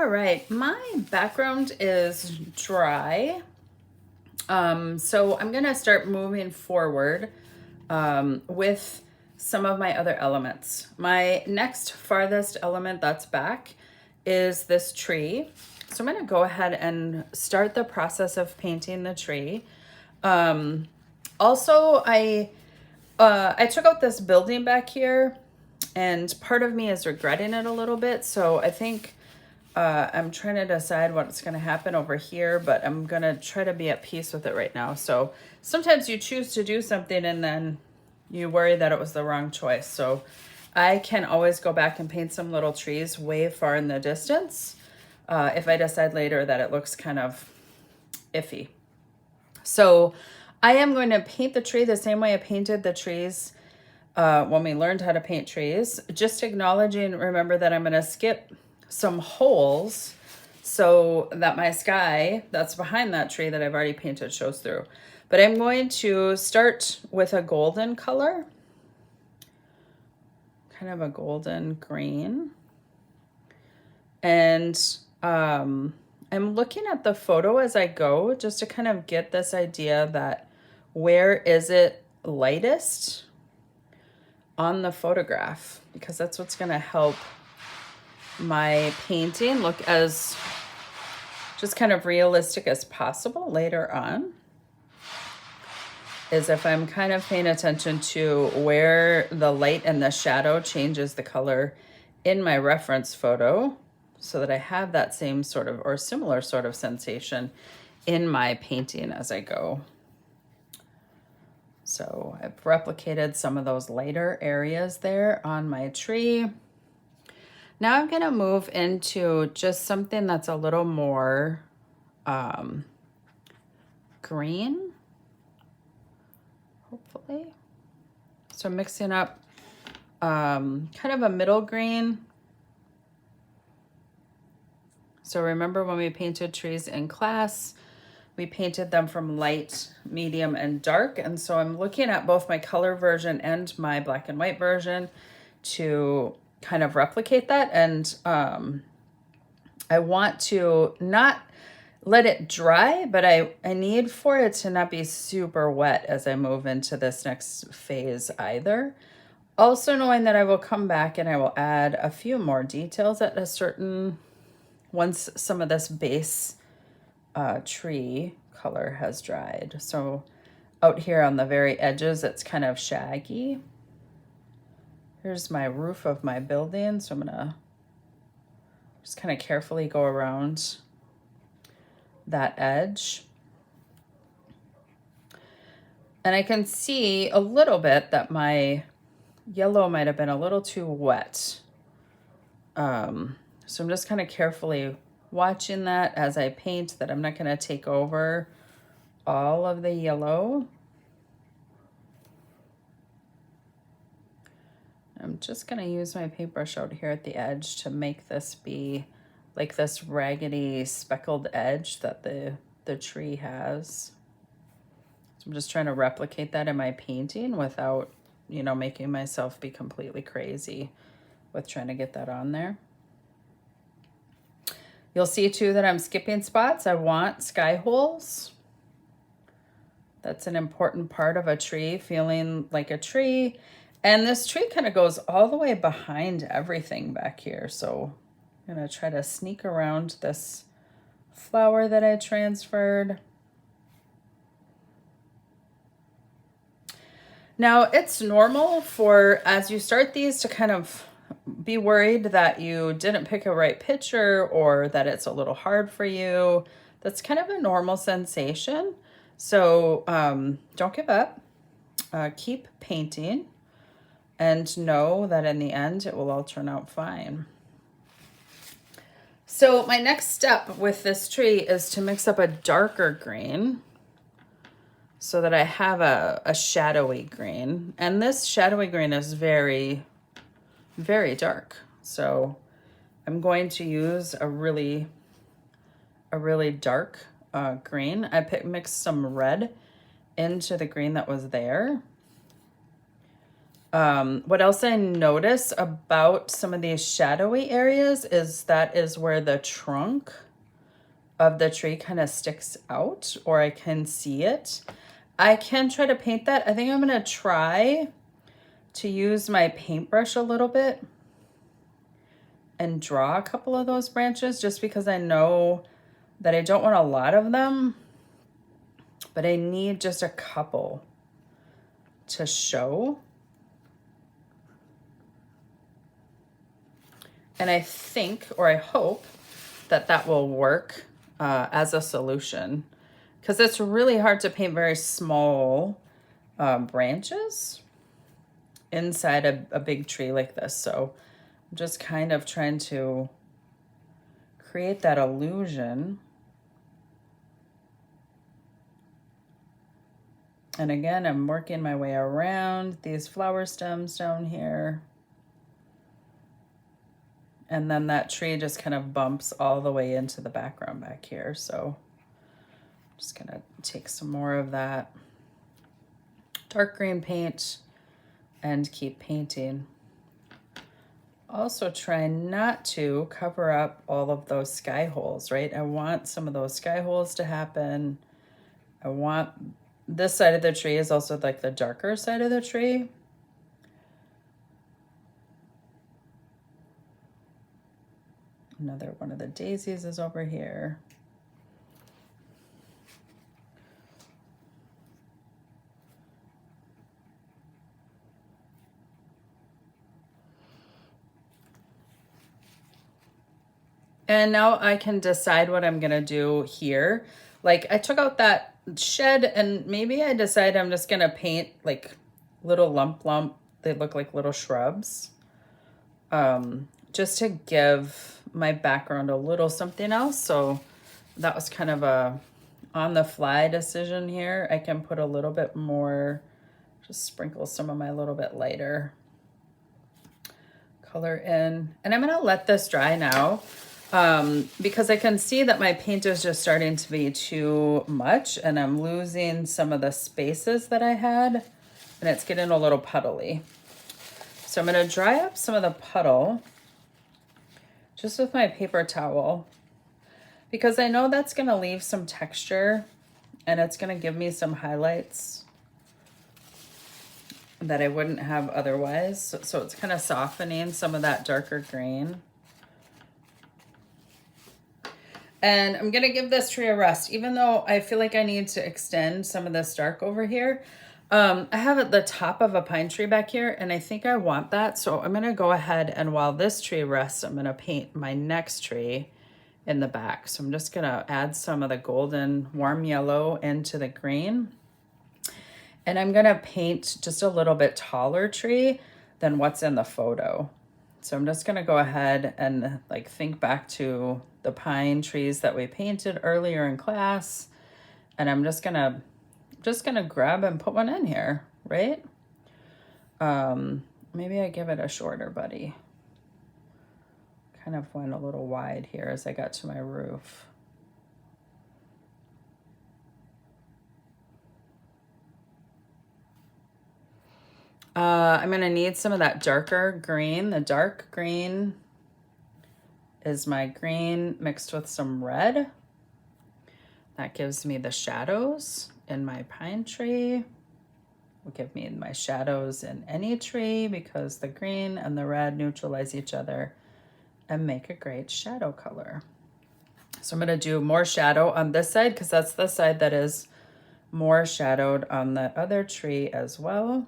All right, my background is dry. So I'm gonna start moving forward with some of my other elements. My next farthest element that's back is this tree. So I'm gonna go ahead and start the process of painting the tree. Also, I took out this building back here, and part of me is regretting it a little bit. So I think I'm trying to decide what's going to happen over here, but I'm going to try to be at peace with it right now. So sometimes you choose to do something and then you worry that it was the wrong choice. So I can always go back and paint some little trees way far in the distance if I decide later that it looks kind of iffy. So I am going to paint the tree the same way I painted the trees when we learned how to paint trees. Just acknowledging, remember that I'm going to skip some holes so that my sky that's behind that tree that I've already painted shows through. But I'm going to start with a golden color, kind of a golden green. And I'm looking at the photo as I go just to kind of get this idea that where is it lightest on the photograph, because that's what's going to help my painting look as just kind of realistic as possible later on, is if I'm kind of paying attention to where the light and the shadow changes the color in my reference photo so that I have that same sort of or similar sort of sensation in my painting as I go. So I've replicated some of those lighter areas there on my tree. Now I'm going to move into just something that's a little more green, hopefully. So mixing up kind of a middle green. So remember when we painted trees in class, we painted them from light, medium, and dark. And so I'm looking at both my color version and my black and white version to kind of replicate that. And I want to not let it dry, but I need for it to not be super wet as I move into this next phase either. Also knowing that I will come back and I will add a few more details at a certain, once some of this base tree color has dried. So out here on the very edges, it's kind of shaggy. Here's my roof of my building. So I'm gonna just kind of carefully go around that edge. And I can see a little bit that my yellow might have been a little too wet. So I'm just kind of carefully watching that as I paint, that I'm not going to take over all of the yellow. I'm just going to use my paintbrush out here at the edge to make this be like this raggedy speckled edge that the tree has. So I'm just trying to replicate that in my painting without, you know, making myself be completely crazy with trying to get that on there. You'll see too that I'm skipping spots. I want sky holes. That's an important part of a tree, feeling like a tree. And this tree kind of goes all the way behind everything back here. So I'm gonna try to sneak around this flower that I transferred. Now it's normal for, as you start these, to kind of be worried that you didn't pick a right picture or that it's a little hard for you. That's kind of a normal sensation. So don't give up. Keep painting and know that in the end it will all turn out fine. So my next step with this tree is to mix up a darker green so that I have a shadowy green. And this shadowy green is very, very dark. So I'm going to use a really dark green. I mixed some red into the green that was there. What else I notice about some of these shadowy areas is that is where the trunk of the tree kind of sticks out, or I can see it. I can try to paint that. I think I'm gonna try to use my paintbrush a little bit and draw a couple of those branches, just because I know that I don't want a lot of them, but I need just a couple to show. And I think, or I hope, that that will work as a solution, because it's really hard to paint very small branches inside a big tree like this. So I'm just kind of trying to create that illusion. And again, I'm working my way around these flower stems down here. And then that tree just kind of bumps all the way into the background back here. So I'm just gonna take some more of that dark green paint and keep painting. Also try not to cover up all of those sky holes, right? I want some of those sky holes to happen. I want this side of the tree is also like the darker side of the tree. Another one of the daisies is over here. And now I can decide what I'm gonna do here. Like I took out that shed and maybe I decide I'm just gonna paint like little lump. They look like little shrubs. Just to give my background a little something else. So that was kind of a on the fly decision here. I can put a little bit more, just sprinkle some of my little bit lighter color in. And I'm gonna let this dry now because I can see that my paint is just starting to be too much and I'm losing some of the spaces that I had and it's getting a little puddly. So I'm gonna dry up some of the puddle just with my paper towel, because I know that's gonna leave some texture and it's gonna give me some highlights that I wouldn't have otherwise. So it's kind of softening some of that darker green. And I'm gonna give this tree a rest, even though I feel like I need to extend some of this dark over here. I have at the top of a pine tree back here and I think I want that. So I'm gonna go ahead and while this tree rests, I'm gonna paint my next tree in the back. So I'm just gonna add some of the golden warm yellow into the green. And I'm gonna paint just a little bit taller tree than what's in the photo. So I'm just gonna go ahead and like think back to the pine trees that we painted earlier in class. And I'm just gonna grab and put one in here, right? Maybe I give it a shorter buddy. Kind of went a little wide here as I got to my roof. I'm gonna need some of that darker green. The dark green is my green mixed with some red. That gives me the shadows in my pine tree. Will give me my shadows in any tree because the green and the red neutralize each other and make a great shadow color. So I'm gonna do more shadow on this side because that's the side that is more shadowed on the other tree as well.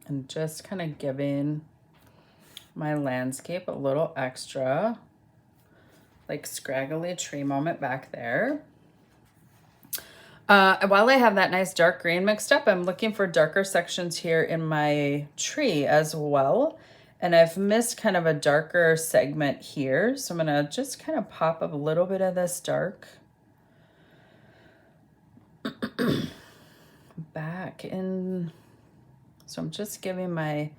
And just kind of giving my landscape a little extra, like scraggly tree moment back there. While I have that nice dark green mixed up, I'm looking for darker sections here in my tree as well. And I've missed kind of a darker segment here. So I'm gonna just kind of pop up a little bit of this dark back in. So I'm just giving my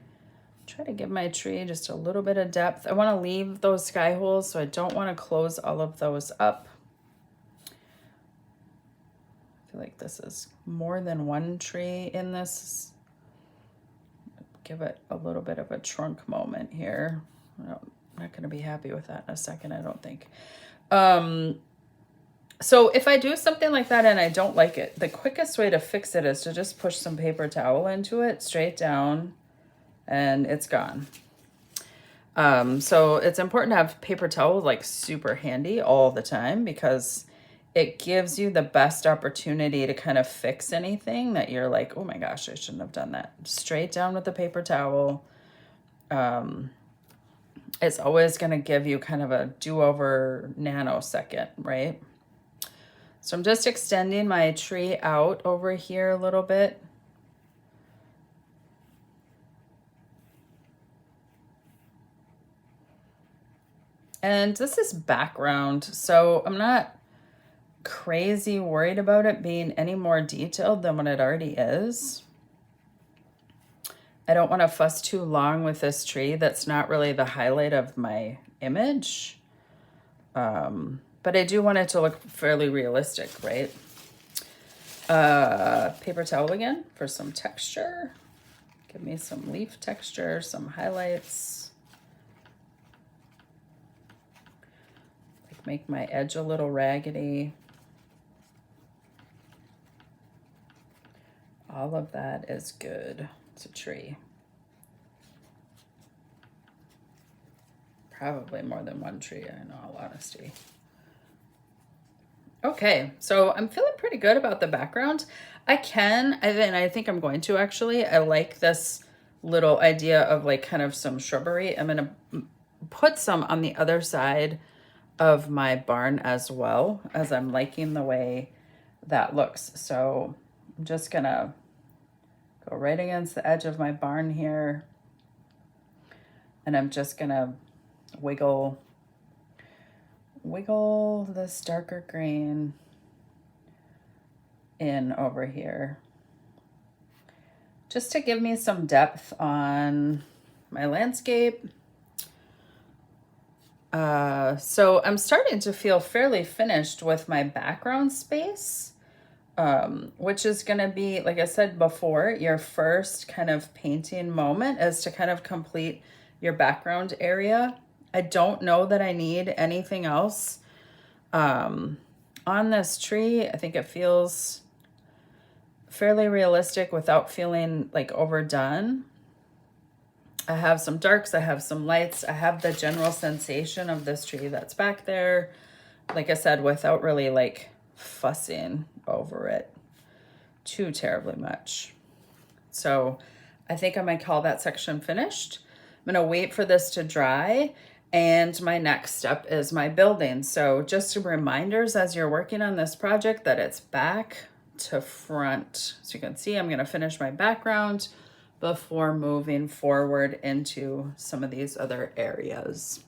Try to give my tree just a little bit of depth. I want to leave those sky holes, so I don't want to close all of those up. I feel like this is more than one tree in this. Give it a little bit of a trunk moment here. I'm not going to be happy with that in a second, I don't think. So if I do something like that and I don't like it, the quickest way to fix it is to just push some paper towel into it straight down, and it's gone. So it's important to have paper towel like super handy all the time, because it gives you the best opportunity to kind of fix anything that you're like, oh my gosh, I shouldn't have done that. Straight down with the paper towel. It's always going to give you kind of a do-over nanosecond, right? So I'm just extending my tree out over here a little bit. And this is background, so I'm not crazy worried about it being any more detailed than what it already is. I don't want to fuss too long with this tree. That's not really the highlight of my image. But I do want it to look fairly realistic, right? Paper towel again for some texture. Give me some leaf texture, some highlights. Like make my edge a little raggedy. All of that is good. It's a tree. Probably more than one tree, in all honesty. Okay, so I'm feeling pretty good about the background. I think I'm going to actually. I like this little idea of like kind of some shrubbery. I'm gonna put some on the other side of my barn as well, as I'm liking the way that looks. So I'm just gonna go right against the edge of my barn here. And I'm just gonna wiggle this darker green in over here, just to give me some depth on my landscape. So I'm starting to feel fairly finished with my background space, which is going to be, like I said before, your first kind of painting moment is to kind of complete your background area. I don't know that I need anything else on this tree. I think it feels fairly realistic without feeling like overdone. I have some darks, I have some lights, I have the general sensation of this tree that's back there, like I said, without really like fussing over it too terribly much. So I think I might call that section finished. I'm gonna wait for this to dry, and my next step is my building. So just some reminders as you're working on this project that it's back to front. So you can see I'm gonna finish my background before moving forward into some of these other areas.